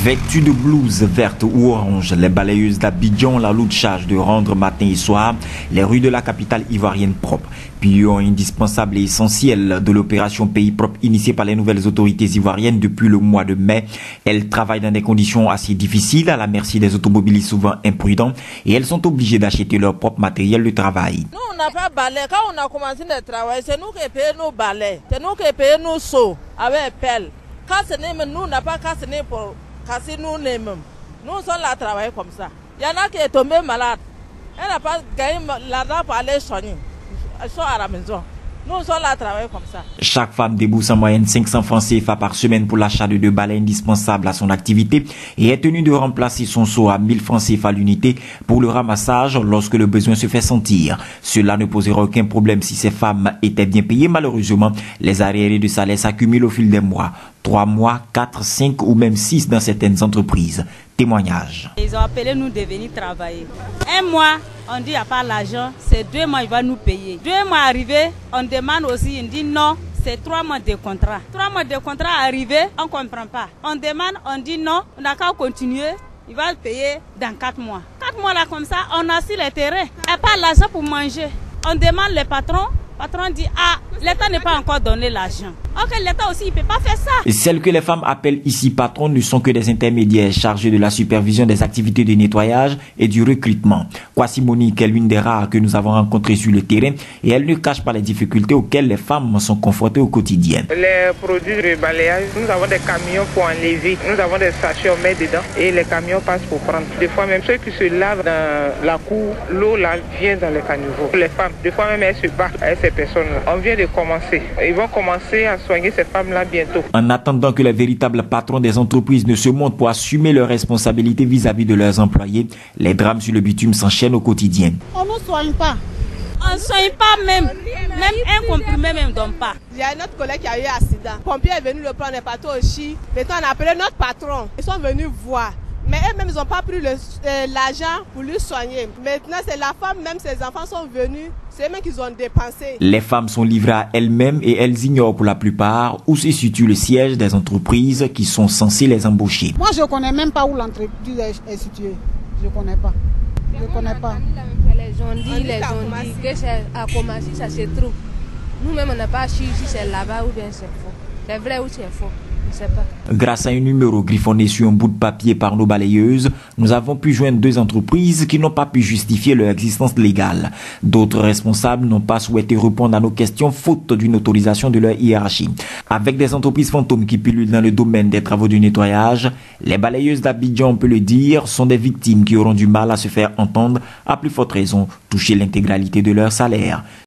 Vêtues de blouse verte ou orange, les balayeuses d'Abidjan ont la lourde charge de rendre matin et soir les rues de la capitale ivoirienne propres. Pilier indispensable et essentiel de l'opération Pays propre initiée par les nouvelles autorités ivoiriennes depuis le mois de mai. Elles travaillent dans des conditions assez difficiles à la merci des automobilistes souvent imprudents et elles sont obligées d'acheter leur propre matériel de travail. Nous, on n'a pas balai. Quand on a commencé le travail, c'est nous qui payons nos balais. C'est nous qui payons nos seaux avec pelle. Quand ce n'est nous, on n'a pas cassé pour casser nous-mêmes. Nous sommes là à travailler comme ça. Il y en a qui est tombé malade. Elle n'a pas gagné l'argent pour aller soigner. Elles sont à la maison. Nous sommes là à travailler comme ça. Chaque femme débourse en moyenne 500 francs CFA par semaine pour l'achat de 2 balais indispensables à son activité et est tenue de remplacer son seau à 1000 francs CFA l'unité pour le ramassage lorsque le besoin se fait sentir. Cela ne posera aucun problème si ces femmes étaient bien payées. Malheureusement, les arriérés de salaire s'accumulent au fil des mois. 3 mois, 4, 5 ou même 6 dans certaines entreprises. Témoignage. Ils ont appelé nous de venir travailler. 1 mois, on dit il n'y a pas l'argent, c'est 2 mois, il va nous payer. 2 mois arrivés, on demande aussi, on dit non, c'est 3 mois de contrat. 3 mois de contrat arrivés, on ne comprend pas. On demande, on dit non, on n'a qu'à continuer, il va le payer dans 4 mois. 4 mois là comme ça, on a sur les terrains, il n'y a pas l'argent pour manger. On demande le patron. Le patron dit, ah, l'État n'est pas encore donné l'argent. Ok, l'État aussi, il ne peut pas faire ça. Et celles que les femmes appellent ici patrons ne sont que des intermédiaires chargés de la supervision des activités de nettoyage et du recrutement. Kwasi Monique est l'une des rares que nous avons rencontrées sur le terrain et elle ne cache pas les difficultés auxquelles les femmes sont confrontées au quotidien. Les produits de balayage, nous avons des camions pour enlever, nous avons des sachets, on met dedans et les camions passent pour prendre. Des fois même ceux qui se lavent dans la cour, l'eau là vient dans les caniveaux. Les femmes, des fois même elles se battent avec ces personnes-là. On vient de commencer. Ils vont commencer à soigner ces femmes-là bientôt. En attendant que les véritables patrons des entreprises ne se montrent pour assumer leurs responsabilités vis-à-vis de leurs employés, les drames sur le bitume s'enchaînent au quotidien. On ne soigne pas. On ne soigne pas même. Même un comprimé même donne pas. Il y a notre collègue qui a eu un accident. Le pompier est venu le prendre, les patrons aussi. Maintenant on a appelé notre patron. Ils sont venus voir. Mais eux-mêmes, ils n'ont pas pris l'argent pour lui soigner. Maintenant, c'est la femme, même ses enfants sont venus. C'est eux-mêmes qu'ils ont dépensé. Les femmes sont livrées à elles-mêmes et elles ignorent pour la plupart où se situe le siège des entreprises qui sont censées les embaucher. Moi, je ne connais même pas où l'entreprise est située. Je ne connais pas. Je ne connais pas. Les gens disent que c'est à Komassi, ça se trouve. Nous-mêmes, on n'a pas su si c'est là-bas ou bien c'est faux. C'est vrai ou c'est faux. Grâce à un numéro griffonné sur un bout de papier par nos balayeuses, nous avons pu joindre 2 entreprises qui n'ont pas pu justifier leur existence légale. D'autres responsables n'ont pas souhaité répondre à nos questions faute d'une autorisation de leur hiérarchie. Avec des entreprises fantômes qui pullulent dans le domaine des travaux de nettoyage, les balayeuses d'Abidjan, on peut le dire, sont des victimes qui auront du mal à se faire entendre, à plus forte raison toucher l'intégralité de leur salaire.